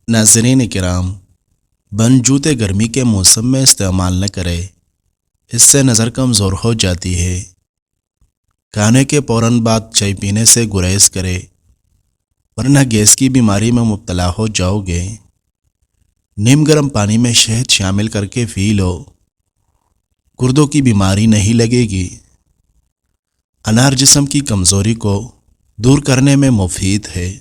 ناظرین کرام، بند جوتے گرمی کے موسم میں استعمال نہ کرے، اس سے نظر کمزور ہو جاتی ہے۔ کھانے کے فوراً بعد چائے پینے سے گریز کرے، ورنہ گیس کی بیماری میں مبتلا ہو جاؤ گے۔ نیم گرم پانی میں شہد شامل کر کے پی لو، گردوں کی بیماری نہیں لگے گی۔ انار جسم کی کمزوری کو دور کرنے میں مفید ہے۔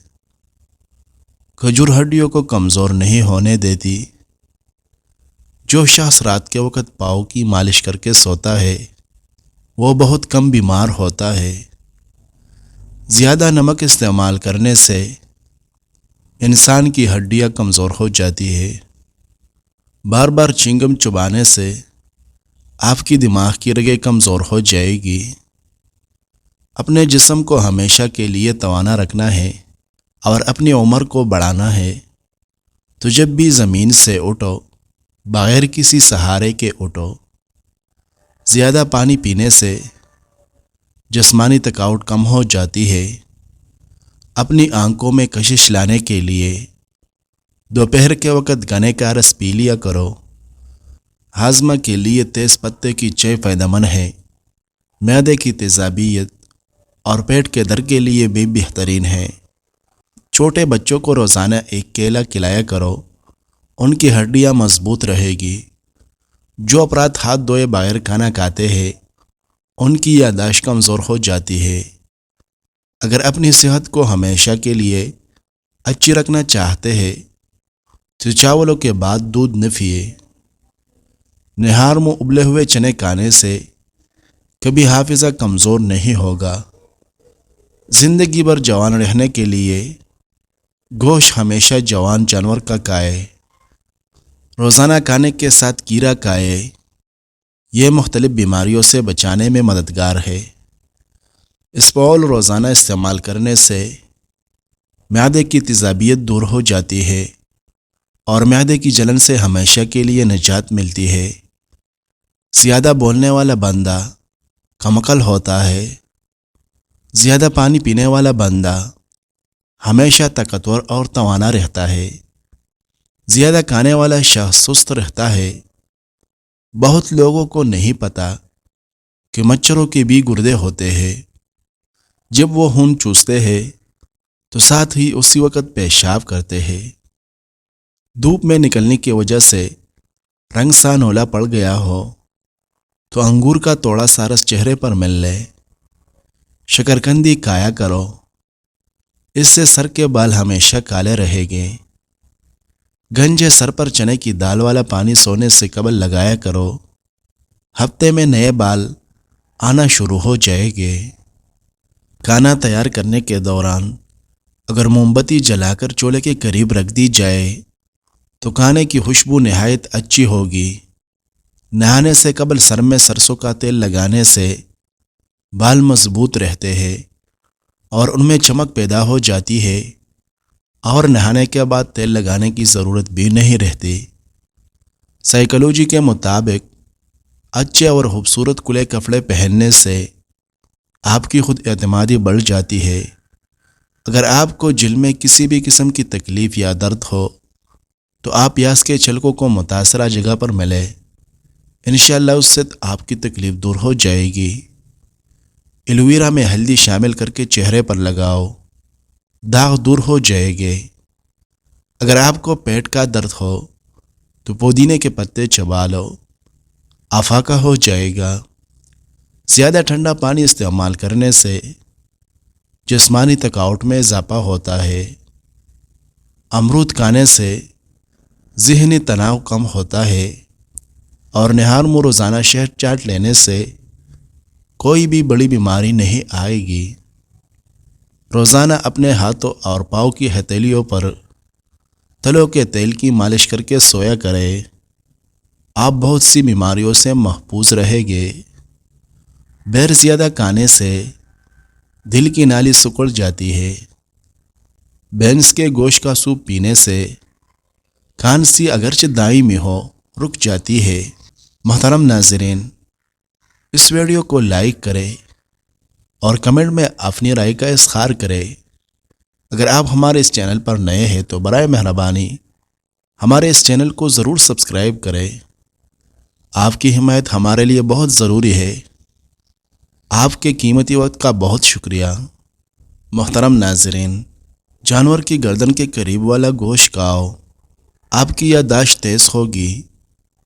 کھجور ہڈیوں کو کمزور نہیں ہونے دیتی۔ جو شخص رات کے وقت پاؤں کی مالش کر کے سوتا ہے وہ بہت کم بیمار ہوتا ہے۔ زیادہ نمک استعمال کرنے سے انسان کی ہڈیاں کمزور ہو جاتی ہے۔ بار بار چنگم چبانے سے آپ کی دماغ کی رگیں کمزور ہو جائے گی۔ اپنے جسم کو ہمیشہ کے لیے توانا رکھنا ہے اور اپنی عمر کو بڑھانا ہے تو جب بھی زمین سے اٹھو بغیر کسی سہارے کے اٹھو۔ زیادہ پانی پینے سے جسمانی تھکاوٹ کم ہو جاتی ہے۔ اپنی آنکھوں میں کشش لانے کے لیے دوپہر کے وقت گنے کا رس پی لیا کرو۔ ہاضمہ کے لیے تیز پتے کی چائے فائدہ مند ہے۔ معدے کی تیزابیت اور پیٹ کے درد کے لیے بھی بہترین ہے۔ چھوٹے بچوں کو روزانہ ایک کیلا کھلایا کرو، ان کی ہڈیاں مضبوط رہے گی۔ جو افراد ہاتھ دھوئے بغیر کھانا کھاتے ہیں ان کی یادداشت کمزور ہو جاتی ہے۔ اگر اپنی صحت کو ہمیشہ کے لیے اچھی رکھنا چاہتے ہیں تو چاولوں کے بعد دودھ نہ پیے۔ نہار منہ ابلے ہوئے چنے کھانے سے کبھی حافظہ کمزور نہیں ہوگا۔ زندگی بھر جوان رہنے کے لیے گوشت ہمیشہ جوان جانور کا کھائے۔ روزانہ کھانے کے ساتھ کیڑا کھائے، یہ مختلف بیماریوں سے بچانے میں مددگار ہے۔ اسپول روزانہ استعمال کرنے سے معدے کی تیزابیت دور ہو جاتی ہے اور معدے کی جلن سے ہمیشہ کے لیے نجات ملتی ہے۔ زیادہ بولنے والا بندہ کم عقل ہوتا ہے۔ زیادہ پانی پینے والا بندہ ہمیشہ طاقتور اور توانا رہتا ہے۔ زیادہ کھانے والا شخص سست رہتا ہے۔ بہت لوگوں کو نہیں پتہ کہ مچھروں کے بھی گردے ہوتے ہیں۔ جب وہ خون چوستے ہیں تو ساتھ ہی اسی وقت پیشاب کرتے ہیں۔ دھوپ میں نکلنے کی وجہ سے رنگ سا نولا پڑ گیا ہو تو انگور کا تھوڑا سا رس چہرے پر مل لے۔ شکرکندی کھایا کرو، اس سے سر کے بال ہمیشہ کالے رہیں گے۔ گنجے سر پر چنے کی دال والا پانی سونے سے قبل لگایا کرو، ہفتے میں نئے بال آنا شروع ہو جائیں گے۔ کھانا تیار کرنے کے دوران اگر موم بتی جلا کر چولہے کے قریب رکھ دی جائے تو کھانے کی خوشبو نہایت اچھی ہوگی۔ نہانے سے قبل سر میں سرسوں کا تیل لگانے سے بال مضبوط رہتے ہیں اور ان میں چمک پیدا ہو جاتی ہے، اور نہانے کے بعد تیل لگانے کی ضرورت بھی نہیں رہتی۔ سائیکالوجی کے مطابق اچھے اور خوبصورت کھلے کپڑے پہننے سے آپ کی خود اعتمادی بڑھ جاتی ہے۔ اگر آپ کو جلد میں کسی بھی قسم کی تکلیف یا درد ہو تو آپ پیاز کے چھلکوں کو متاثرہ جگہ پر ملے، انشاءاللہ اس سے آپ کی تکلیف دور ہو جائے گی۔ ایلوویرا میں ہلدی شامل کر کے چہرے پر لگاؤ، داغ دور ہو جائے گے۔ اگر آپ کو پیٹ کا درد ہو تو پودینے کے پتے چبا لو، افاقہ ہو جائے گا۔ زیادہ ٹھنڈا پانی استعمال کرنے سے جسمانی تھکاوٹ میں اضافہ ہوتا ہے۔ امرود کھانے سے ذہنی تناؤ کم ہوتا ہے، اور نہار منہ روزانہ شہد چاٹ لینے سے کوئی بھی بڑی بیماری نہیں آئے گی۔ روزانہ اپنے ہاتھوں اور پاؤں کی ہتھیلیوں پر تلوں کے تیل کی مالش کر کے سویا کریں، آپ بہت سی بیماریوں سے محفوظ رہیں گے۔ بیر زیادہ کھانے سے دل کی نالی سکڑ جاتی ہے۔ بھینس کے گوشت کا سوپ پینے سے کھانسی اگرچہ دائمی ہو رک جاتی ہے۔ محترم ناظرین، اس ویڈیو کو لائک کریں اور کمنٹ میں اپنی رائے کا اظہار کریں۔ اگر آپ ہمارے اس چینل پر نئے ہیں تو برائے مہربانی ہمارے اس چینل کو ضرور سبسکرائب کریں۔ آپ کی حمایت ہمارے لیے بہت ضروری ہے۔ آپ کے قیمتی وقت کا بہت شکریہ۔ محترم ناظرین، جانور کی گردن کے قریب والا گوشت کھاؤ، آپ کی یادداشت تیز ہوگی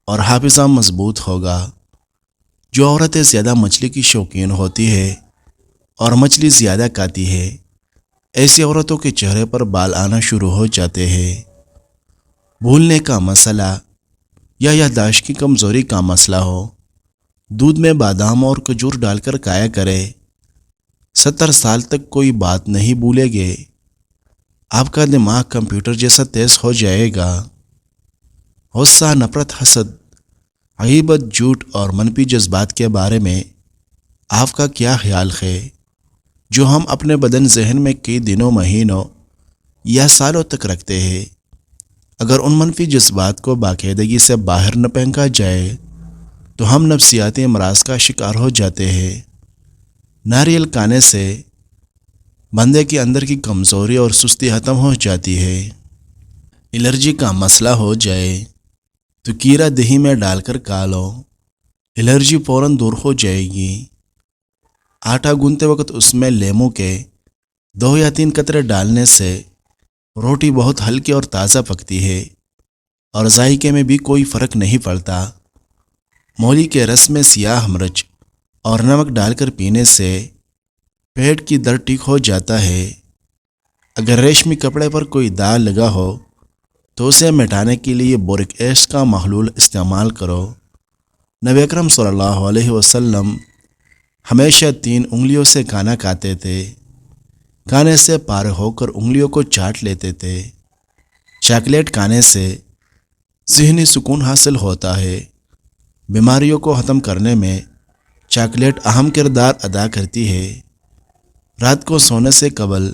اور حافظہ مضبوط ہوگا۔ جو عورتیں زیادہ مچھلی کی شوقین ہوتی ہے اور مچھلی زیادہ کھاتی ہے، ایسی عورتوں کے چہرے پر بال آنا شروع ہو جاتے ہیں۔ بھولنے کا مسئلہ یا یادداشت کی کمزوری کا مسئلہ ہو، دودھ میں بادام اور کھجور ڈال کر کھایا کرے۔ 70 سال تک کوئی بات نہیں بھولے گے۔ آپ کا دماغ کمپیوٹر جیسا تیز ہو جائے گا۔ غصہ، نفرت، حسد، غیبت، جھوٹ اور منفی جذبات کے بارے میں آپ کا کیا خیال ہے، جو ہم اپنے بدن ذہن میں کئی دنوں، مہینوں یا سالوں تک رکھتے ہیں؟ اگر ان منفی جذبات کو باقاعدگی سے باہر نہ پھینکا جائے تو ہم نفسیاتی امراض کا شکار ہو جاتے ہیں۔ ناریل کھانے سے بندے کے اندر کی کمزوری اور سستی ختم ہو جاتی ہے۔ الرجی کا مسئلہ ہو جائے تو کیرا دہی میں ڈال کر کھا لو، الرجی فوراً دور ہو جائے گی۔ آٹا گوندتے وقت اس میں لیموں کے 2 یا 3 قطرے ڈالنے سے روٹی بہت ہلکی اور تازہ پکتی ہے اور ذائقے میں بھی کوئی فرق نہیں پڑتا۔ مولی کے رس میں سیاہ مرچ اور نمک ڈال کر پینے سے پیٹ کی درد ٹھیک ہو جاتا ہے۔ اگر ریشمی کپڑے پر کوئی داغ لگا ہو تو اسے مٹانے کے لیے بورک ایسڈ کا محلول استعمال کرو۔ نبی اکرم صلی اللہ علیہ وسلم ہمیشہ 3 انگلیوں سے کھانا کھاتے تھے۔ کھانے سے پار ہو کر انگلیوں کو چاٹ لیتے تھے۔ چاکلیٹ کھانے سے ذہنی سکون حاصل ہوتا ہے۔ بیماریوں کو ختم کرنے میں چاکلیٹ اہم کردار ادا کرتی ہے۔ رات کو سونے سے قبل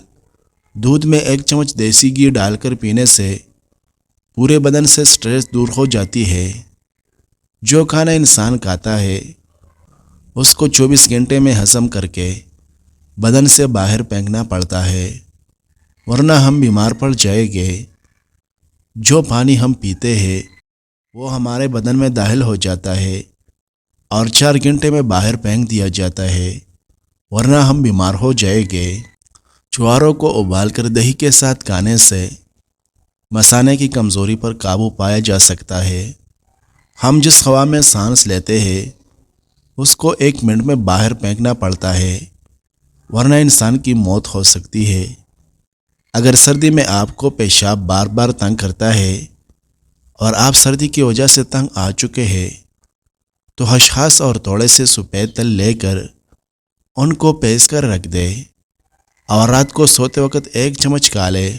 دودھ میں 1 چمچ دیسی گھی ڈال کر پینے سے پورے بدن سے سٹریس دور ہو جاتی ہے۔ جو کھانا انسان کھاتا ہے اس کو 24 گھنٹے میں ہضم کر کے بدن سے باہر پھینکنا پڑتا ہے، ورنہ ہم بیمار پڑ جائیں گے۔ جو پانی ہم پیتے ہیں وہ ہمارے بدن میں داخل ہو جاتا ہے اور 4 گھنٹے میں باہر پھینک دیا جاتا ہے، ورنہ ہم بیمار ہو جائیں گے۔ جواروں کو ابال کر دہی کے ساتھ کھانے سے مثانے کی کمزوری پر قابو پایا جا سکتا ہے۔ ہم جس ہوا میں سانس لیتے ہیں اس کو 1 منٹ میں باہر پھینکنا پڑتا ہے، ورنہ انسان کی موت ہو سکتی ہے۔ اگر سردی میں آپ کو پیشاب بار بار تنگ کرتا ہے اور آپ سردی کی وجہ سے تنگ آ چکے ہیں تو خسخاس اور تھوڑے سے سفید تل لے کر ان کو پیس کر رکھ دے اور رات کو سوتے وقت 1 چمچ کھا لے۔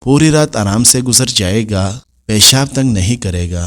پوری رات آرام سے گزر جائے گا، پیشاب تنگ نہیں کرے گا۔